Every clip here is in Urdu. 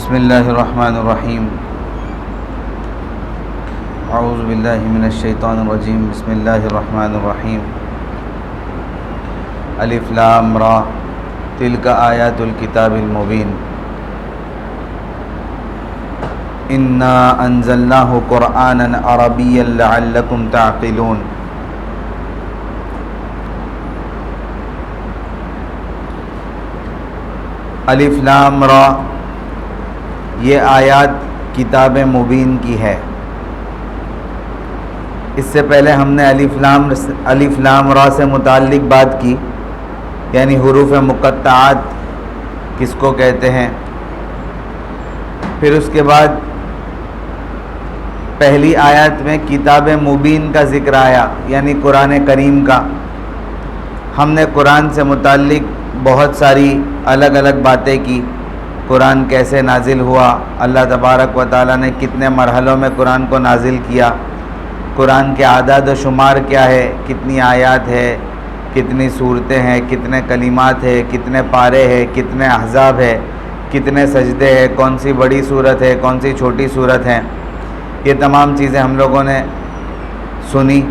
بسم اللہ الرحمن الرحیم اعوذ باللہ من الشیطان الرجیم بسم اللہ الرحمن الرحیم الف لام را تلک آیات الکتاب المبین انا انزلناہ قرآنا عربیا لعلکم تعقلون. الف لام را یہ آیات کتاب مبین کی ہے. اس سے پہلے ہم نے الف لام را سے متعلق بات کی، یعنی حروف مقطعات کس کو کہتے ہیں. پھر اس کے بعد پہلی آیت میں کتاب مبین کا ذکر آیا، یعنی قرآن کریم کا. ہم نے قرآن سے متعلق بہت ساری الگ الگ باتیں کی. قرآن کیسے نازل ہوا، اللہ تبارک و تعالیٰ نے کتنے مرحلوں میں قرآن کو نازل کیا، قرآن کے اعداد و شمار کیا ہے، کتنی آیات ہے، کتنی صورتیں ہیں، کتنے کلمات ہیں، کتنے پارے ہیں، کتنے احزاب ہے، کتنے سجدے ہیں، کون سی بڑی صورت ہے، کون سی چھوٹی صورت ہے. یہ تمام چیزیں ہم لوگوں نے سنی.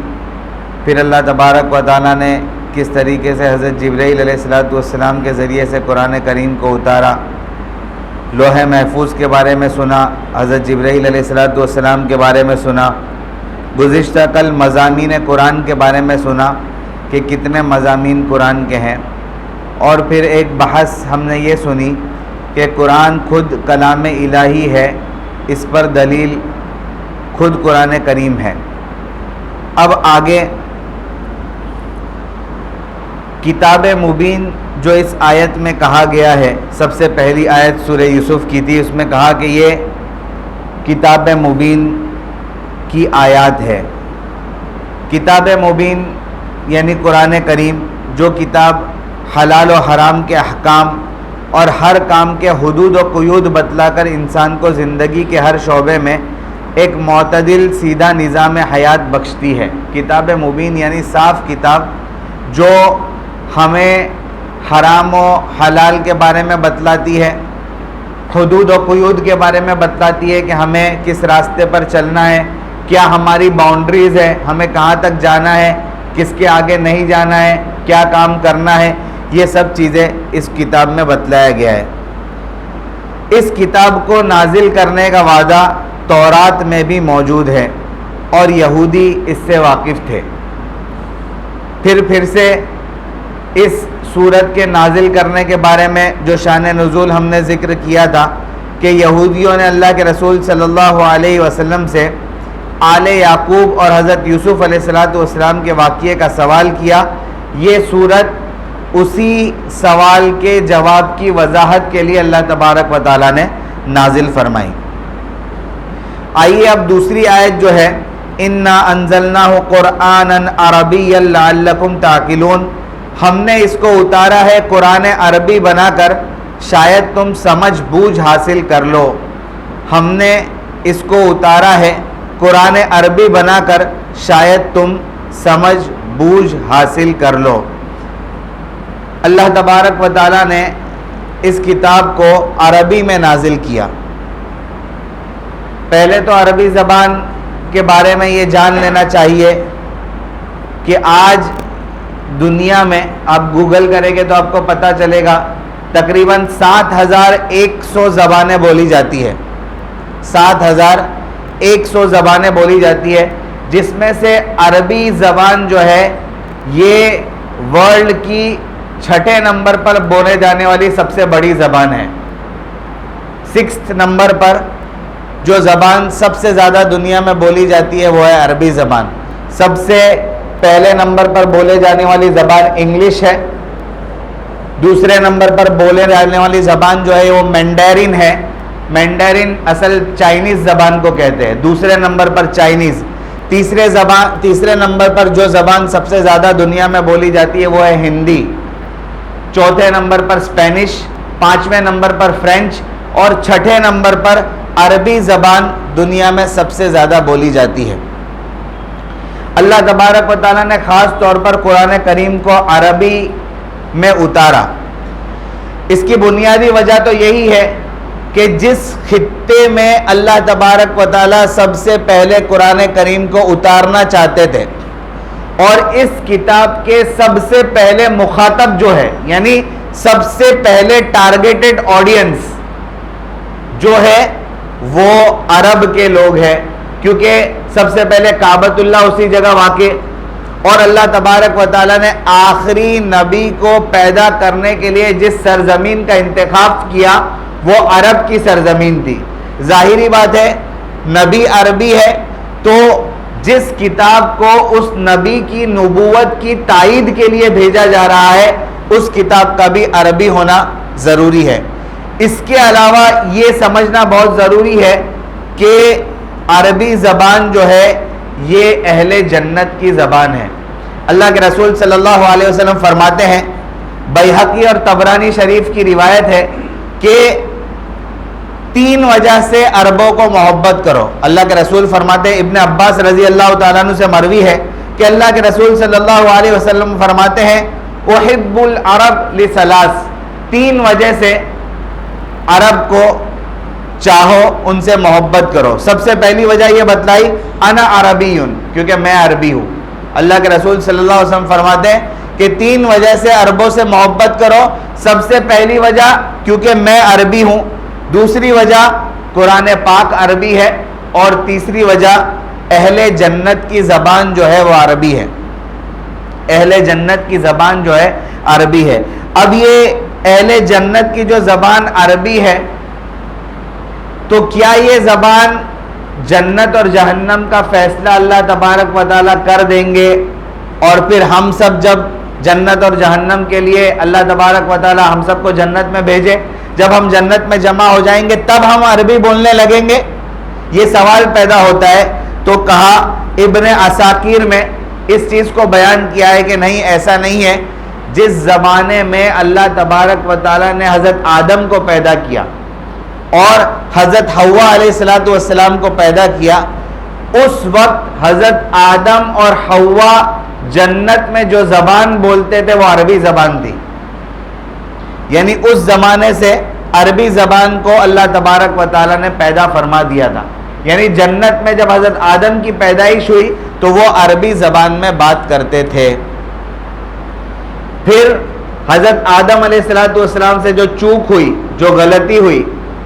پھر اللہ تبارک و تعالیٰ نے کس طریقے سے حضرت جبرائیل علیہ السلام کے ذریعے سے قرآن کریم کو اتارا. لوح محفوظ کے بارے میں سنا، حضرت جبرائیل علیہ السلام کے بارے میں سنا. گزشتہ کل مضامین قرآن کے بارے میں سنا کہ کتنے مضامین قرآن کے ہیں. اور پھر ایک بحث ہم نے یہ سنی کہ قرآن خود کلام الہی ہے، اس پر دلیل خود قرآن کریم ہے. اب آگے کتاب مبین جو اس آیت میں کہا گیا ہے، سب سے پہلی آیت سورہ یوسف کی تھی، اس میں کہا کہ یہ کتاب مبین کی آیات ہے. کتاب مبین یعنی قرآن کریم، جو کتاب حلال و حرام کے احکام اور ہر کام کے حدود و قیود بتلا کر انسان کو زندگی کے ہر شعبے میں ایک معتدل سیدھا نظام حیات بخشتی ہے. کتاب مبین یعنی صاف کتاب جو ہمیں حرام و حلال کے بارے میں بتلاتی ہے، حدود و قیود کے بارے میں بتلاتی ہے کہ ہمیں کس راستے پر چلنا ہے، کیا ہماری باؤنڈریز ہے، ہمیں کہاں تک جانا ہے، کس کے آگے نہیں جانا ہے، کیا کام کرنا ہے. یہ سب چیزیں اس کتاب میں بتلایا گیا ہے. اس کتاب کو نازل کرنے کا وعدہ تورات میں بھی موجود ہے اور یہودی اس سے واقف تھے. پھر سے اس سورت کے نازل کرنے کے بارے میں جو شان نزول ہم نے ذکر کیا تھا کہ یہودیوں نے اللہ کے رسول صلی اللہ علیہ وسلم سے آل یعقوب اور حضرت یوسف علیہ السلام کے واقعے کا سوال کیا. یہ سورت اسی سوال کے جواب کی وضاحت کے لیے اللہ تبارک و تعالیٰ نے نازل فرمائی. آئیے اب دوسری آیت جو ہے انا انزلناہ قرآنا عربیا لعلکم تعقلون، ہم نے اس کو اتارا ہے قرآن عربی بنا کر شاید تم سمجھ بوجھ حاصل کر لو. ہم نے اس کو اتارا ہے قرآن عربی بنا کر شاید تم سمجھ بوجھ حاصل کر لو. اللہ تبارک و تعالیٰ نے اس کتاب کو عربی میں نازل کیا. پہلے تو عربی زبان کے بارے میں یہ جان لینا چاہیے کہ آج دنیا میں آپ گوگل کریں گے تو آپ کو پتہ چلے گا تقریباً 7100 زبانیں بولی جاتی ہے. 7100 زبانیں بولی جاتی ہے، جس میں سے عربی زبان جو ہے یہ ورلڈ کی 6 نمبر پر بولے جانے والی سب سے بڑی زبان ہے. 6 نمبر پر جو زبان سب سے زیادہ دنیا میں بولی جاتی ہے وہ ہے عربی زبان. سب سے پہلے نمبر پر بولے جانے والی زبان انگلش ہے. دوسرے نمبر پر بولے جانے والی زبان جو ہے وہ مینڈرین ہے. مینڈرین اصل چائنیز زبان کو کہتے ہیں. دوسرے نمبر پر چائنیز. تیسرے نمبر پر جو زبان سب سے زیادہ دنیا میں بولی جاتی ہے وہ ہے ہندی. چوتھے نمبر پر اسپینش. 5ویں نمبر پر فرینچ اور 6 نمبر پر عربی زبان دنیا میں سب سے زیادہ بولی جاتی ہے. اللہ تبارک و تعالیٰ نے خاص طور پر قرآن کریم کو عربی میں اتارا. اس کی بنیادی وجہ تو یہی ہے کہ جس خطے میں اللہ تبارک و تعالیٰ سب سے پہلے قرآن کریم کو اتارنا چاہتے تھے، اور اس کتاب کے سب سے پہلے مخاطب جو ہے، یعنی سب سے پہلے ٹارگیٹڈ آڈینس جو ہے وہ عرب کے لوگ ہیں، کیونکہ سب سے پہلے کعبۃ اللہ اسی جگہ واقع، اور اللہ تبارک و تعالیٰ نے آخری نبی کو پیدا کرنے کے لیے جس سرزمین کا انتخاب کیا وہ عرب کی سرزمین تھی۔ ظاہری بات ہے نبی عربی ہے، تو جس کتاب کو اس نبی کی نبوت کی تائید کے لیے بھیجا جا رہا ہے اس کتاب کا بھی عربی ہونا ضروری ہے۔ اس کے علاوہ یہ سمجھنا بہت ضروری ہے کہ عربی زبان جو ہے یہ اہل جنت کی زبان ہے۔ اللہ کے رسول صلی اللہ علیہ وسلم فرماتے ہیں، بیہقی اور طبرانی شریف کی روایت ہے کہ 3 وجہ سے عربوں کو محبت کرو۔ اللہ کے رسول فرماتے ہیں، ابن عباس رضی اللہ تعالیٰ عنہ سے مروی ہے کہ اللہ کے رسول صلی اللہ علیہ وسلم فرماتے ہیں، احب العرب لثلاث، 3 وجہ سے عرب کو چاہو، ان سے محبت کرو۔ سب سے پہلی وجہ یہ بتلائی، انا عربی، کیونکہ میں عربی ہوں۔ اللہ کے رسول صلی اللہ علیہ وسلم فرماتے ہیں کہ 3 وجہ سے عربوں سے محبت کرو۔ سب سے پہلی وجہ کیونکہ میں عربی ہوں، دوسری وجہ قرآن پاک عربی ہے، اور تیسری وجہ اہل جنت کی زبان جو ہے وہ عربی ہے۔ اہل جنت کی زبان جو ہے عربی ہے۔ اب یہ اہل جنت کی جو زبان عربی ہے، تو کیا یہ زبان جنت اور جہنم کا فیصلہ اللہ تبارک و تعالیٰ کر دیں گے، اور پھر ہم سب جب جنت اور جہنم کے لیے اللہ تبارک و تعالیٰ ہم سب کو جنت میں بھیجے، جب ہم جنت میں جمع ہو جائیں گے تب ہم عربی بولنے لگیں گے؟ یہ سوال پیدا ہوتا ہے۔ تو کہا ابن عساکیر میں اس چیز کو بیان کیا ہے کہ نہیں، ایسا نہیں ہے۔ جس زمانے میں اللہ تبارک و تعالیٰ نے حضرت آدم کو پیدا کیا اور حضرت حوا علیہ السلام کو پیدا کیا، اس وقت حضرت آدم اور حوا جنت میں جو زبان بولتے تھے وہ عربی زبان تھی، یعنی اس زمانے سے عربی زبان کو اللہ تبارک و تعالیٰ نے پیدا فرما دیا تھا۔ یعنی جنت میں جب حضرت آدم کی پیدائش ہوئی تو وہ عربی زبان میں بات کرتے تھے۔ پھر حضرت آدم علیہ السلام سے جو چوک ہوئی، جو غلطی ہوئی،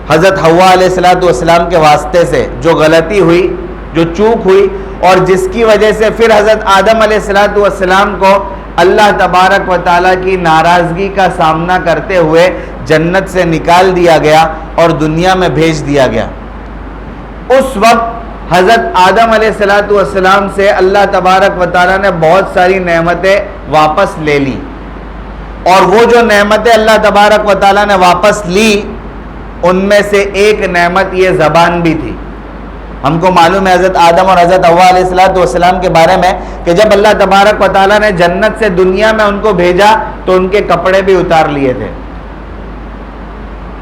حضرت حوا علیہ السلام کے واسطے سے جو غلطی ہوئی، جو چوک ہوئی، اور جس کی وجہ سے پھر حضرت آدم علیہ السلام کو اللہ تبارک و تعالیٰ کی ناراضگی کا سامنا کرتے ہوئے جنت سے نکال دیا گیا اور دنیا میں بھیج دیا گیا۔ اس وقت حضرت آدم علیہ السلام سے اللہ تبارک و تعالیٰ نے بہت ساری نعمتیں واپس لے لی، اور وہ جو نعمتیں اللہ تبارک و تعالیٰ نے واپس لی ان میں سے ایک نعمت یہ زبان بھی تھی۔ ہم کو معلوم ہے حضرت آدم اور حضرت حوا علیہ السلام کے بارے میں کہ جب اللہ تبارک و تعالیٰ نے جنت سے دنیا میں ان کو بھیجا تو ان کے کپڑے بھی اتار لیے تھے۔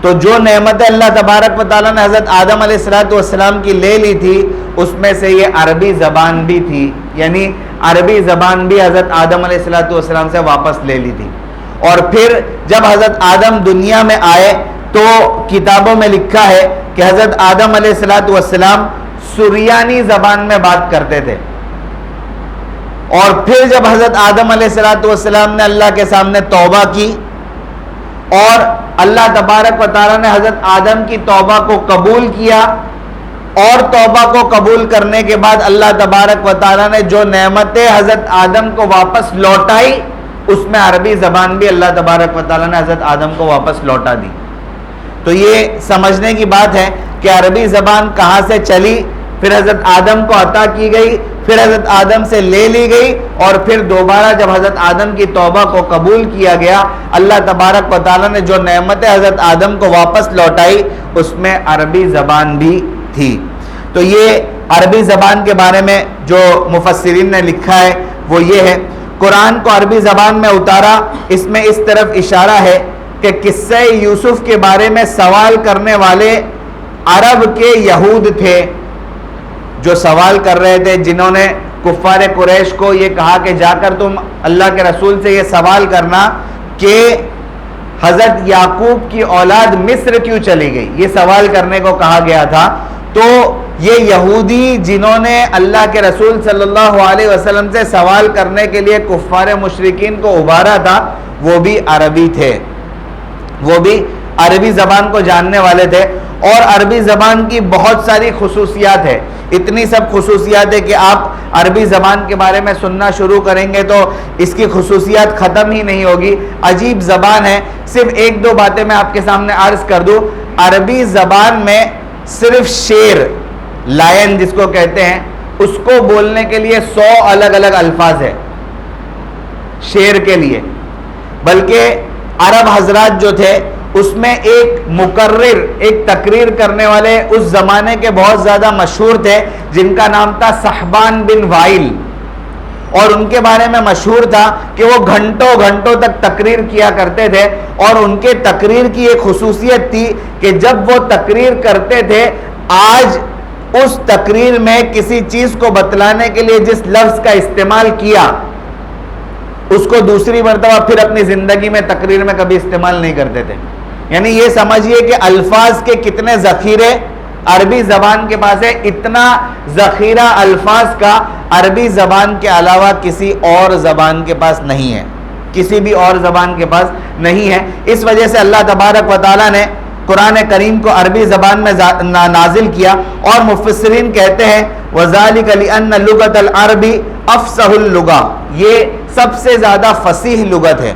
تو جو نعمتیں اللہ تبارک و تعالیٰ نے حضرت آدم علیہ السلام کی لے لی تھی اس میں سے یہ عربی زبان بھی تھی، یعنی عربی زبان بھی حضرت آدم علیہ السلام سے واپس لے لی تھی۔ اور پھر جب حضرت آدم دنیا میں آئے تو کتابوں میں لکھا ہے کہ حضرت آدم علیہ السلام سریانی زبان میں بات کرتے تھے، اور پھر جب حضرت آدم علیہ السلام نے اللہ کے سامنے توبہ کی اور اللہ تبارک و تعالیٰ نے حضرت آدم کی توبہ کو قبول کیا، اور توبہ کو قبول کرنے کے بعد اللہ تبارک و تعالیٰ نے جو نعمتیں حضرت آدم کو واپس لوٹائی اس میں عربی زبان بھی اللہ تبارک و تعالیٰ نے حضرت آدم کو واپس لوٹا دی۔ تو یہ سمجھنے کی بات ہے کہ عربی زبان کہاں سے چلی، پھر حضرت آدم کو عطا کی گئی، پھر حضرت آدم سے لے لی گئی، اور پھر دوبارہ جب حضرت آدم کی توبہ کو قبول کیا گیا اللہ تبارک و تعالیٰ نے جو نعمتیں حضرت آدم کو واپس لوٹائی اس میں عربی زبان بھی تھی۔ تو یہ عربی زبان کے بارے میں جو مفسرین نے لکھا ہے وہ یہ ہے، قرآن کو عربی زبان میں اتارا، اس میں اس طرف اشارہ ہے کہ قصہ یوسف کے بارے میں سوال کرنے والے عرب کے یہود تھے جو سوال کر رہے تھے، جنہوں نے کفار قریش کو یہ کہا کہ جا کر تم اللہ کے رسول سے یہ سوال کرنا کہ حضرت یعقوب کی اولاد مصر کیوں چلی گئی، یہ سوال کرنے کو کہا گیا تھا. تو یہ یہودی جنہوں نے اللہ کے رسول صلی اللہ علیہ وسلم سے سوال کرنے کے لیے کفار مشرکین کو ابھارا تھا، وہ بھی عربی تھے، وہ بھی عربی زبان کو جاننے والے تھے. اور عربی زبان کی بہت ساری خصوصیات ہے، اتنی سب خصوصیات ہے کہ آپ عربی زبان کے بارے میں سننا شروع کریں گے تو اس کی خصوصیات ختم ہی نہیں ہوگی. عجیب زبان ہے. صرف ایک دو باتیں میں آپ کے سامنے عرض کر دوں. عربی زبان میں صرف شیر، لائن جس کو کہتے ہیں، اس کو بولنے کے لیے 100 الگ الگ الفاظ ہے شیر کے لیے. بلکہ عرب حضرات جو تھے اس میں ایک مقرر، ایک تقریر کرنے والے اس زمانے کے بہت زیادہ مشہور تھے جن کا نام تھا صحبان بن وائل. اور ان کے بارے میں مشہور تھا کہ وہ گھنٹوں گھنٹوں تک تقریر کیا کرتے تھے. اور ان کے تقریر کی ایک خصوصیت تھی کہ جب وہ تقریر کرتے تھے، آج اس تقریر میں کسی چیز کو بتلانے کے لیے جس لفظ کا استعمال کیا اس کو دوسری مرتبہ پھر اپنی زندگی میں تقریر میں کبھی استعمال نہیں کرتے تھے. یعنی یہ سمجھیے کہ الفاظ کے کتنے ذخیرے عربی زبان کے پاس ہے. اتنا ذخیرہ الفاظ کا عربی زبان کے علاوہ کسی اور زبان کے پاس نہیں ہے، کسی بھی اور زبان کے پاس نہیں ہے. اس وجہ سے اللہ تبارک و تعالیٰ نے قرآن کریم کو عربی زبان میں نازل کیا. اور مفسرین کہتے ہیں وَذَلِكَ لِأَنَّ لُغَةَ الْعَرْبِ أَفْصَحُ اللُّغَةِ، یہ سب سے زیادہ فصیح لغت ہے،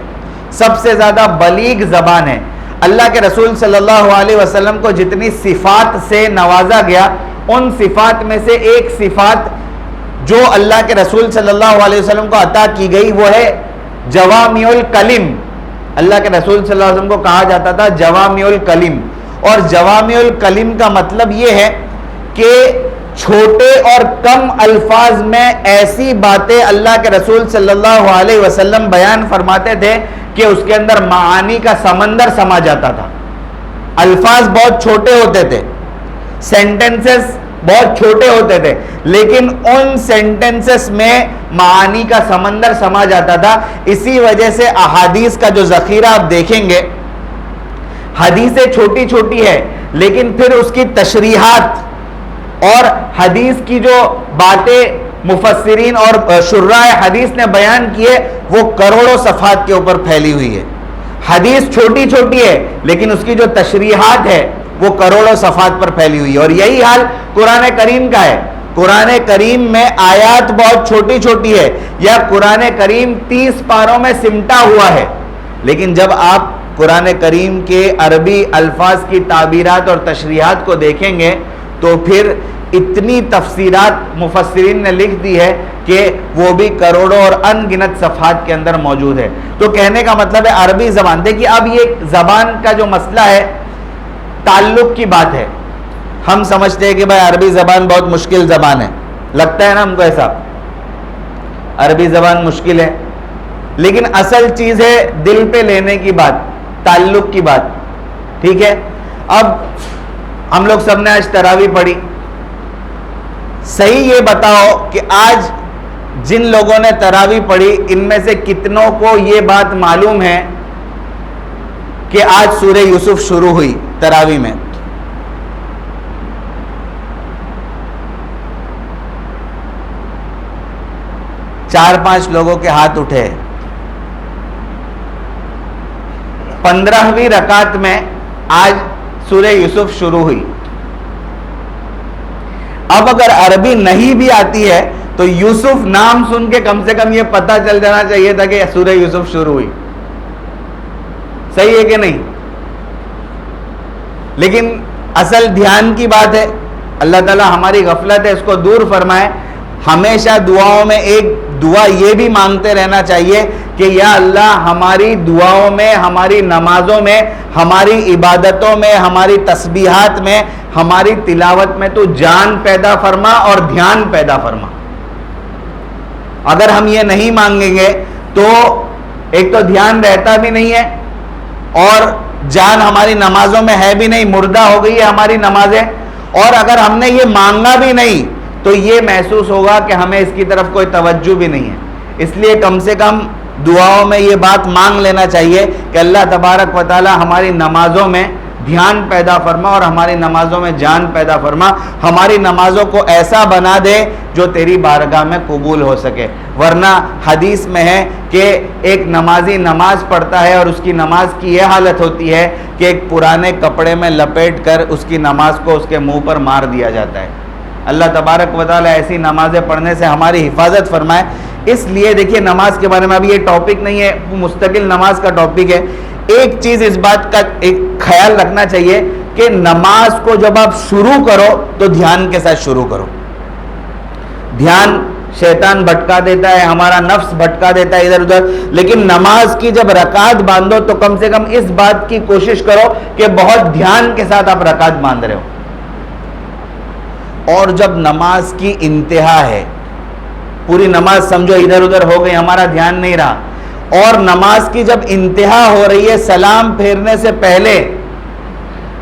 سب سے زیادہ بلیغ زبان ہے. اللہ کے رسول صلی اللہ علیہ وسلم کو جتنی صفات سے نوازا گیا، ان صفات میں سے ایک صفات جو اللہ کے رسول صلی اللہ علیہ وسلم کو عطا کی گئی وہ ہے جوامع الکلم. اللہ کے رسول صلی اللہ علیہ وسلم کو کہا جاتا تھا جوامع الکلم. اور جوامع الکلم کا مطلب یہ ہے کہ چھوٹے اور کم الفاظ میں ایسی باتیں اللہ کے رسول صلی اللہ علیہ وسلم بیان فرماتے تھے کہ اس کے اندر معانی کا سمندر سما جاتا تھا. الفاظ بہت چھوٹے ہوتے تھے، سینٹنسز بہت چھوٹے ہوتے تھے، لیکن ان سینٹنسز میں معانی کا سمندر سما جاتا تھا. اسی وجہ سے احادیث کا جو ذخیرہ آپ دیکھیں گے، حدیثیں چھوٹی چھوٹی ہے لیکن پھر اس کی تشریحات اور حدیث کی جو باتیں مفسرین اور شراح حدیث نے بیان کیے وہ کروڑوں صفحات کے اوپر پھیلی ہوئی ہے. حدیث چھوٹی چھوٹی ہے لیکن اس کی جو تشریحات ہے وہ کروڑوں صفحات پر پھیلی ہوئی ہے. اور یہی حال قرآن کریم کا ہے. قرآن کریم میں آیات بہت چھوٹی چھوٹی ہے، یا قرآن کریم 30 پاروں میں سمٹا ہوا ہے، لیکن جب آپ قرآن کریم کے عربی الفاظ کی تعبیرات اور تشریحات کو دیکھیں گے تو پھر اتنی تفسیرات مفسرین نے لکھ دی ہے کہ وہ بھی کروڑوں اور ان گنت صفحات کے اندر موجود ہے. تو کہنے کا مطلب ہے عربی زبان. دیکھیے اب یہ زبان کا جو مسئلہ ہے تعلق کی بات ہے. ہم سمجھتے ہیں کہ بھائی عربی زبان بہت مشکل زبان ہے، لگتا ہے نا ہم کو ایسا، عربی زبان مشکل ہے، لیکن اصل چیز ہے دل پہ لینے کی بات، تعلق کی بات. ٹھیک ہے، اب ہم لوگ سب نے آج تراویح پڑھی. صحیح یہ بتاؤ کہ آج جن لوگوں نے تراویح پڑھی ان میں سے کتنوں کو یہ بات معلوم ہے کہ آج سورہ یوسف شروع ہوئی تراویح میں؟ چار پانچ لوگوں کے ہاتھ اٹھے. 15ویں رکعت میں آج سورہ یوسف شروع ہوئی. اب اگر عربی نہیں بھی آتی ہے تو یوسف نام سن کے کم سے کم یہ پتہ چل جانا چاہیے تھا کہ سورہ یوسف شروع ہوئی. صحیح ہے کہ نہیں؟ لیکن اصل دھیان کی بات ہے. اللہ تعالیٰ ہماری غفلت ہے اس کو دور فرمائے. ہمیشہ دعاؤں میں ایک دعا یہ بھی مانگتے رہنا چاہیے کہ یا اللہ ہماری دعاؤں میں، ہماری نمازوں میں، ہماری عبادتوں میں، ہماری تسبیحات میں، ہماری تلاوت میں تو جان پیدا فرما اور دھیان پیدا فرما. اگر ہم یہ نہیں مانگیں گے تو ایک تو دھیان رہتا بھی نہیں ہے اور جان ہماری نمازوں میں ہے بھی نہیں، مردہ ہو گئی ہے ہماری نمازیں. اور اگر ہم نے یہ مانگا بھی نہیں تو یہ محسوس ہوگا کہ ہمیں اس کی طرف کوئی توجہ بھی نہیں ہے. اس لیے کم سے کم دعاؤں میں یہ بات مانگ لینا چاہیے کہ اللہ تبارک و تعالی ہماری نمازوں میں دھیان پیدا فرما اور ہماری نمازوں میں جان پیدا فرما، ہماری نمازوں کو ایسا بنا دے جو تیری بارگاہ میں قبول ہو سکے۔ ورنہ حدیث میں ہے کہ ایک نمازی نماز پڑھتا ہے اور اس کی نماز کی یہ حالت ہوتی ہے کہ ایک پرانے کپڑے میں لپیٹ کر اس کی نماز کو اس کے منہ پر مار دیا جاتا ہے۔ اللہ تبارک و تعالی ایسی نمازیں پڑھنے سے ہماری حفاظت فرمائے۔ اس لیے دیکھیے نماز کے بارے میں ابھی یہ ٹاپک نہیں ہے، مستقل نماز کا ٹاپک ہے۔ ایک چیز اس بات کا ایک خیال رکھنا چاہیے کہ نماز کو جب آپ شروع کرو تو دھیان کے ساتھ شروع کرو۔ دھیان شیطان بھٹکا دیتا ہے، ہمارا نفس بھٹکا دیتا ہے ادھر ادھر، لیکن نماز کی جب رکعت باندھو تو کم سے کم اس بات کی کوشش کرو کہ بہت دھیان کے ساتھ آپ رکعت باندھ رہے ہو۔ اور جب نماز کی انتہا ہے، پوری نماز سمجھو ادھر ادھر ہو گئی، ہمارا دھیان نہیں رہا، اور نماز کی جب انتہا ہو رہی ہے، سلام پھیرنے سے پہلے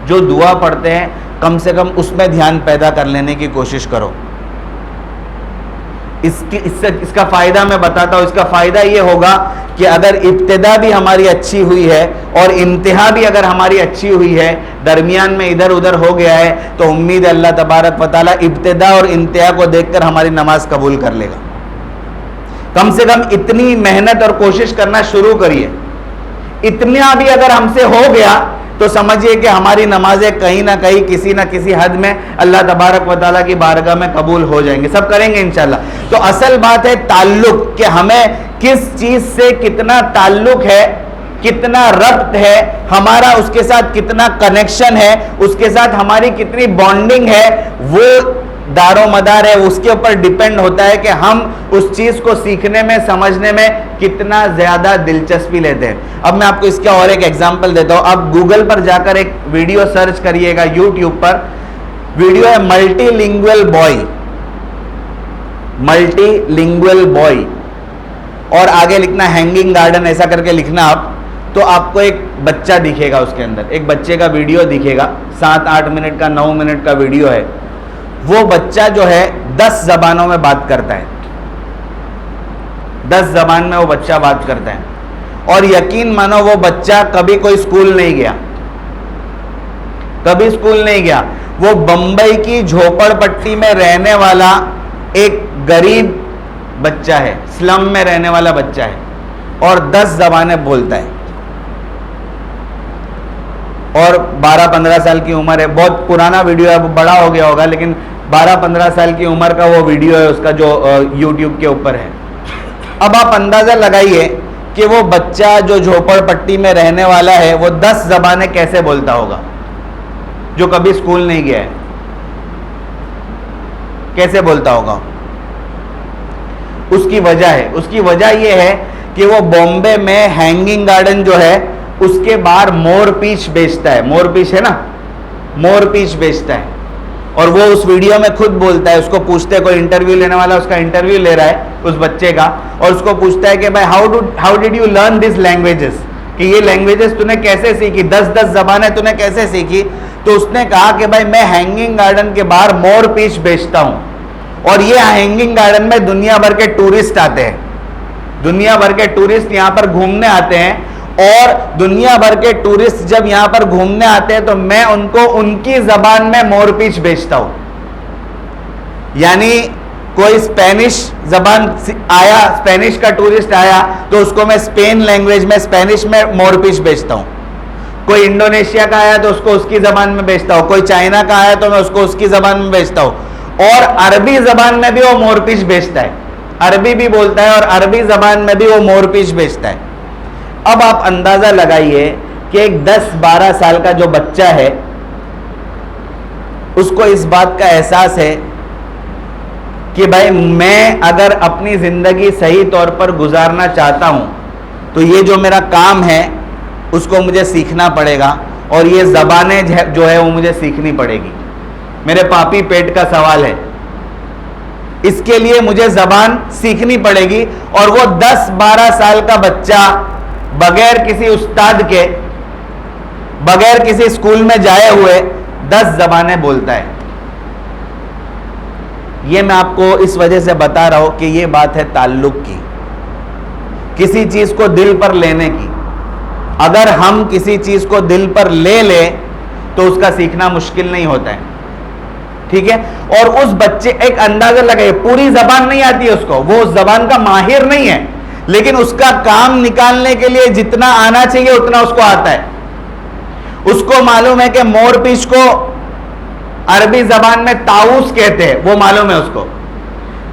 جو دعا پڑھتے ہیں کم سے کم اس میں دھیان پیدا کر لینے کی کوشش کرو۔ اس کا فائدہ میں بتاتا ہوں۔ اس کا فائدہ یہ ہوگا کہ اگر ابتدا بھی ہماری اچھی ہوئی ہے اور انتہا بھی اگر ہماری اچھی ہوئی ہے، درمیان میں ادھر ادھر ہو گیا ہے، تو امید ہے اللہ تبارک و تعالیٰ ابتدا اور انتہا کو دیکھ کر ہماری نماز قبول کر لے گا۔ کم سے کم اتنی محنت اور کوشش کرنا شروع کریے۔ اتنا بھی اگر ہم سے ہو گیا تو سمجھیے کہ ہماری نمازیں کہیں نہ کہیں کسی نہ کسی حد میں اللہ تبارک و تعالیٰ کی بارگاہ میں قبول ہو جائیں گے، سب کریں گے انشاءاللہ۔ تو اصل بات ہے تعلق، کہ ہمیں کس چیز سے کتنا تعلق ہے، کتنا ربط ہے ہمارا، اس کے ساتھ کتنا کنیکشن ہے، اس کے ساتھ ہماری کتنی بانڈنگ ہے، وہ دار و مدار ہے، اس کے اوپر ڈیپینڈ ہوتا ہے کہ ہم اس چیز کو سیکھنے میں سمجھنے میں کتنا زیادہ دلچسپی لیتے ہیں۔ اب میں آپ کو اس کا اور ایک ایگزامپل دیتا ہوں۔ آپ گوگل پر جا کر ایک ویڈیو سرچ کریے گا، یوٹیوب پر ویڈیو ہے multi lingual boy, multi lingual boy, اور آگے لکھنا ہینگنگ گارڈن، ایسا کر کے لکھنا آپ، تو آپ کو ایک بچہ دکھے گا، اس کے اندر ایک بچے کا ویڈیو دکھے گا، 7-8 منٹ کا 9 منٹ کا ویڈیو ہے۔ وہ بچہ جو ہے 10 زبانوں میں بات کرتا ہے، 10 زبان میں وہ بچہ بات کرتا ہے، اور یقین مانو وہ بچہ کبھی کوئی اسکول نہیں گیا، کبھی اسکول نہیں گیا۔ وہ بمبئی کی جھوپڑ پٹی میں رہنے والا ایک غریب بچہ ہے، سلم میں رہنے والا بچہ ہے، اور 10 زبانیں بولتا ہے، اور 12-15 سال کی عمر ہے۔ بہت پرانا ویڈیو ہے، بڑا ہو گیا ہوگا، لیکن 12-15 سال کی عمر کا وہ ویڈیو ہے اس کا، جو یوٹیوب کے اوپر ہے۔ اب آپ اندازہ لگائیے کہ وہ بچہ جو جھوپڑ پٹی میں رہنے والا ہے وہ 10 زبانیں کیسے بولتا ہوگا، جو کبھی اسکول نہیں گیا ہے، کیسے بولتا ہوگا؟ اس کی وجہ ہے، اس کی وجہ یہ ہے کہ وہ بامبے میں ہینگنگ گارڈن جو ہے اس کے باہر مور پیچ بیچتا ہے، مور پیچ ہے نا، مور پیچ بیچتا ہے، اور وہ اس ویڈیو میں خود بولتا ہے۔ اس کو پوچھتے ہیں، کوئی انٹرویو لینے والا اس کا انٹرویو لے رہا ہے اس بچے کا، اور اس کو پوچھتا ہے کہ بھائی how did you learn these languages, کہ یہ لینگویجز تو نے کیسے سیکھی، 10 زبانیں تو نے کیسے سیکھی؟ تو اس نے کہا کہ بھائی میں ہینگنگ گارڈن کے باہر مور پیچ بیچتا ہوں، اور یہ ہینگنگ گارڈن میں دنیا بھر کے ٹورسٹ آتے ہیں، دنیا بھر کے ٹورسٹ یہاں پر گھومنے آتے ہیں، اور دنیا بھر کے ٹورسٹ جب یہاں پر گھومنے آتے ہیں تو میں ان کو ان کی زبان میں مور پیچ بیچتا ہوں۔ یعنی کوئی اسپینش زبان آیا، اسپینش کا ٹورسٹ آیا تو اس کو میں اسپین لینگویج میں اسپینش میں مور پیچ بیچتا ہوں۔ کوئی انڈونیشیا کا آیا تو اس کو اس کی زبان میں بیچتا ہوں، کوئی چائنا کا آیا تو میں اس کو اس کی زبان میں بیچتا ہوں، اور عربی زبان میں بھی وہ مور پیچ بیچتا ہے، عربی بھی بولتا ہے اور عربی زبان میں بھی وہ مور پیچ بیچتا ہے۔ اب آپ اندازہ لگائیے کہ ایک 10-12 سال کا جو بچہ ہے اس کو اس بات کا احساس ہے کہ بھائی میں اگر اپنی زندگی صحیح طور پر گزارنا چاہتا ہوں تو یہ جو میرا کام ہے اس کو مجھے سیکھنا پڑے گا، اور یہ زبانیں جو ہے وہ مجھے سیکھنی پڑے گی، میرے پاپی پیٹ کا سوال ہے، اس کے لیے مجھے زبان سیکھنی پڑے گی۔ اور وہ 10-12 سال کا بچہ بغیر کسی استاد کے، بغیر کسی اسکول میں جائے ہوئے 10 زبانیں بولتا ہے۔ یہ میں آپ کو اس وجہ سے بتا رہا ہوں کہ یہ بات ہے تعلق کی، کسی چیز کو دل پر لینے کی. اگر ہم کسی چیز کو دل پر لے لیں تو اس کا سیکھنا مشکل نہیں ہوتا ہے. ٹھیک ہے. اور اس بچے ایک اندازہ لگائے, پوری زبان نہیں آتی ہے اس کو, وہ اس زبان کا ماہر نہیں ہے, لیکن اس کا کام نکالنے کے لیے جتنا آنا چاہیے اتنا اس کو آتا ہے. اس کو معلوم ہے کہ مور پیچ کو عربی زبان میں طاؤس کہتے ہیں, وہ معلوم ہے اس کو.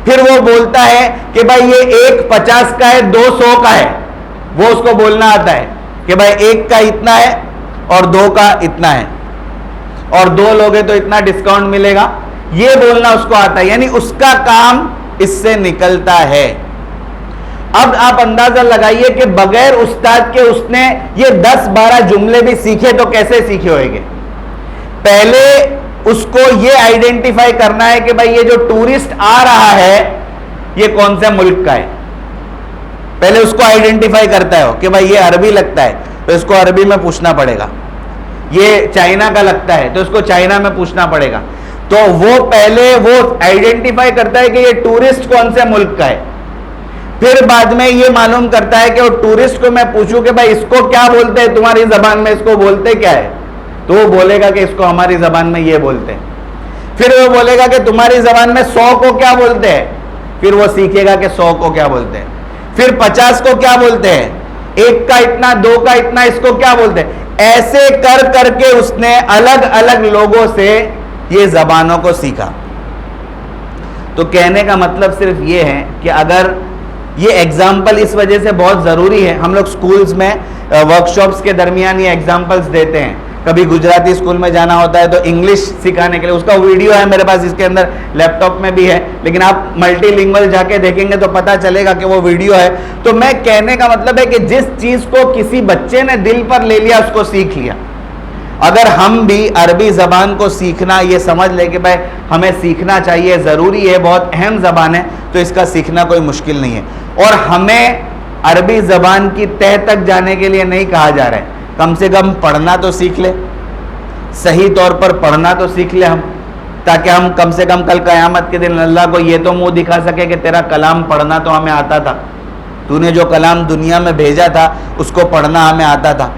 پھر وہ بولتا ہے کہ بھائی یہ 1.50 کا ہے, 200 کا ہے, وہ اس کو بولنا آتا ہے کہ بھائی 1 کا اتنا ہے اور 2 کا اتنا ہے, اور 2 لوگ ہیں تو اتنا ڈسکاؤنٹ ملے گا, یہ بولنا اس کو آتا ہے. یعنی اس کا کام اس سے نکلتا ہے. اب آپ اندازہ لگائیے کہ بغیر استاد کے اس نے یہ 10-12 جملے بھی سیکھے تو کیسے سیکھے ہوئے گے. پہلے اس کو یہ آئیڈینٹیفائی کرنا ہے کہ بھائی یہ جو ٹورسٹ آ رہا ہے یہ کون سے ملک کا ہے. پہلے اس کو آئیڈینٹیفائی کرتا ہے کہ بھائی یہ عربی لگتا ہے تو اس کو عربی میں پوچھنا پڑے گا, یہ چائنا کا لگتا ہے تو اس کو چائنا میں پوچھنا پڑے گا. تو وہ پہلے وہ آئیڈینٹیفائی کرتا ہے کہ یہ ٹورسٹ کون سے ملک کا ہے. پھر بعد میں یہ معلوم کرتا ہے کہ وہ ٹورسٹ کو میں پوچھوں کہ بھائی اس کو کیا بولتے ہیں تمہاری زبان میں, اس کو بولتے کیا ہے, تو وہ بولے گا کہ اس کو ہماری زبان میں یہ بولتے ہیں. پھر وہ بولے گا کہ تمہاری زبان میں 100 کو کیا بولتے ہیں, پھر وہ سیکھے گا کہ 100 کو کیا بولتے ہیں. پھر 50 کو کیا بولتے ہیں, 1 کا اتنا, 2 کا اتنا, اس کو کیا بولتے ہیں. ایسے کر کر کے اس نے الگ الگ لوگوں سے یہ زبانوں کو سیکھا. تو کہنے کا مطلب صرف یہ ہے کہ اگر یہ ایگزامپل اس وجہ سے بہت ضروری ہے, ہم لوگ سکولز میں ورکشاپس کے درمیان یہ ایگزامپلس دیتے ہیں. کبھی گجراتی اسکول میں جانا ہوتا ہے تو انگلش سکھانے کے لیے, اس کا ویڈیو ہے میرے پاس, اس کے اندر لیپ ٹاپ میں بھی ہے, لیکن آپ ملٹی لنگول جا کے دیکھیں گے تو پتہ چلے گا کہ وہ ویڈیو ہے. تو میں کہنے کا مطلب ہے کہ جس چیز کو کسی بچے نے دل پر لے لیا اس کو سیکھ لیا. اگر ہم بھی عربی زبان کو سیکھنا, یہ سمجھ لے کہ بھائی ہمیں سیکھنا چاہیے, ضروری ہے, بہت اہم زبان ہے, تو اس کا سیکھنا کوئی مشکل نہیں ہے. اور ہمیں عربی زبان کی تہ تک جانے کے لیے نہیں کہا جا رہا ہے, کم سے کم پڑھنا تو سیکھ لے, صحیح طور پر پڑھنا تو سیکھ لے ہم, تاکہ ہم کم سے کم کل قیامت کے دن اللہ کو یہ تو منہ دکھا سکے کہ تیرا کلام پڑھنا تو ہمیں آتا تھا, تو نے جو کلام دنیا میں بھیجا تھا اس کو پڑھنا ہمیں آتا تھا.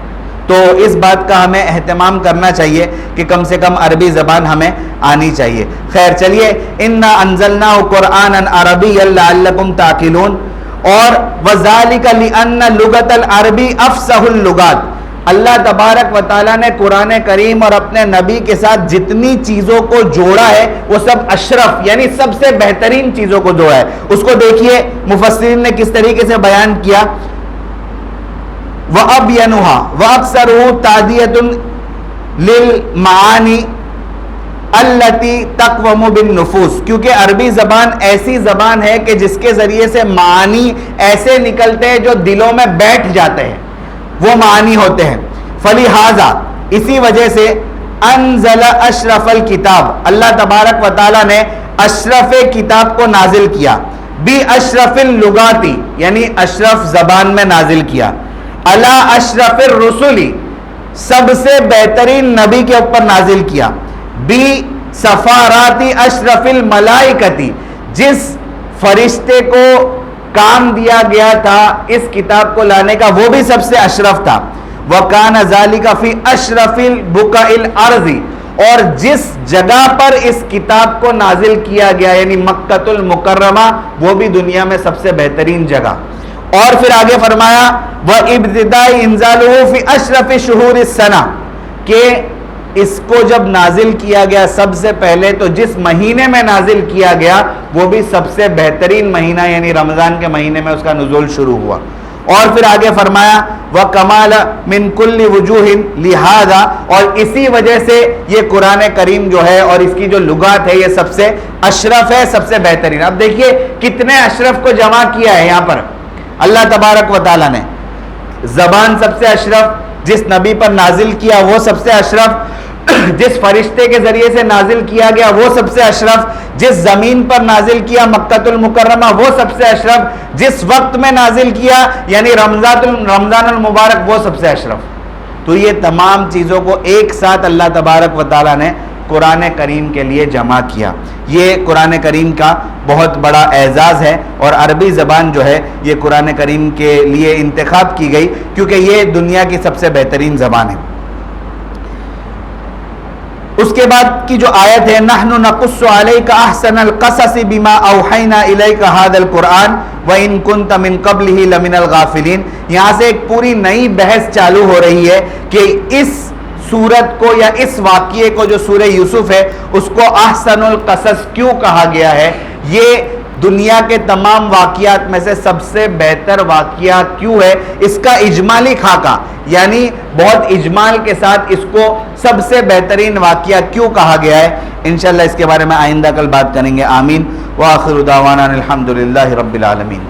تو اس بات کا ہمیں اہتمام کرنا چاہیے کہ کم سے کم عربی زبان ہمیں آنی چاہیے. خیر چلیے, انا انزلناہ قرآنا عربیا لعلکم تعقلون, اور وذالک لأن لغت العربی افصح اللغات. اللہ تبارک و تعالیٰ نے قرآن کریم اور اپنے نبی کے ساتھ جتنی چیزوں کو جوڑا ہے وہ سب اشرف یعنی سب سے بہترین چیزوں کو جوڑا ہے. اس کو دیکھیے مفسرین نے کس طریقے سے بیان کیا. وَأَبْيَنُهَا وَأَبْصَرُهُ تَعْدِيَةٌ لِلْمَعَانِي الَّتِي تَقْوَمُ بِالنُّفُوسِ, کیونکہ عربی زبان ایسی زبان ہے کہ جس کے ذریعے سے معانی ایسے نکلتے ہیں جو دلوں میں بیٹھ جاتے ہیں, وہ معانی ہوتے ہیں. فَلِهَذَا, اسی وجہ سے انزل اشرف الکتاب, اللہ تبارک و تعالیٰ نے اشرف کتاب کو نازل کیا. بی اشرف اللغاتی, یعنی اشرف زبان میں نازل کیا. علی اشرف الرسلی, سب سے بہترین نبی کے اوپر نازل کیا. بی سفاراتی اشرف الملائکتی, جس فرشتے کو کام دیا گیا تھا اس کتاب کو لانے کا وہ بھی سب سے اشرف تھا. وَكَانَ ذَلِكَ فِي أَشْرَفِ الْبُقَعِ الْأَرْضِ, اور جس جگہ پر اس کتاب کو نازل کیا گیا یعنی مکۃ المکرمہ, وہ بھی دنیا میں سب سے بہترین جگہ. اور پھر آگے فرمایا وَإِبْتِدَاءِ إِنزَالُهُ فِي أَشْرَفِ شُهُورِ السَّنَةِ, کہ اس کو جب نازل کیا گیا سب سے پہلے تو جس مہینے میں نازل کیا گیا وہ بھی سب سے بہترین مہینہ یعنی رمضان کے مہینے میں اس کا نزول شروع ہوا. اور پھر آگے فرمایا وَكَمَالَ مِن كُلِّ وُجُوهٍ لِهَذَا, اور اسی وجہ سے یہ قرآن کریم جو ہے اور اس کی جو لغات ہے یہ سب سے اشرف ہے, سب سے بہترین. اب دیکھیے کتنے اشرف کو جمع کیا ہے یہاں پر اللہ تبارک و تعالیٰ نے. زبان سب سے اشرف, جس نبی پر نازل کیا وہ سب سے اشرف, جس فرشتے کے ذریعے سے نازل کیا گیا وہ سب سے اشرف, جس زمین پر نازل کیا مکۃ المکرمہ وہ سب سے اشرف, جس وقت میں نازل کیا یعنی رمضان المبارک وہ سب سے اشرف. تو یہ تمام چیزوں کو ایک ساتھ اللہ تبارک و تعالیٰ نے قرآن کریم کے لیے جمع کیا۔ یہ قرآن کریم کا بہت بڑا اعزاز ہے، اور عربی زبان جو ہے یہ قرآن کریم کے لیے انتخاب کی گئی کیونکہ یہ دنیا کی سب سے بہترین زبان ہے۔ اس کے بعد کی جو آیت ہے نحن نقص علیک احسن القصص بما اوحینا الیک ھذا القرآن وان کنت من قبلہ لمن الغافلین، یہاں سے ایک پوری نئی بحث چالو ہو رہی ہے کہ اس سورت کو یا اس واقعے کو جو سورہ یوسف ہے اس کو احسن القصص کیوں کہا گیا ہے، یہ دنیا کے تمام واقعات میں سے سب سے بہتر واقعہ کیوں ہے، اس کا اجمالی خاکہ یعنی بہت اجمال کے ساتھ اس کو سب سے بہترین واقعہ کیوں کہا گیا ہے، انشاءاللہ اس کے بارے میں آئندہ کل بات کریں گے۔ آمین۔ وآخر دعوانا الحمدللہ رب العالمین۔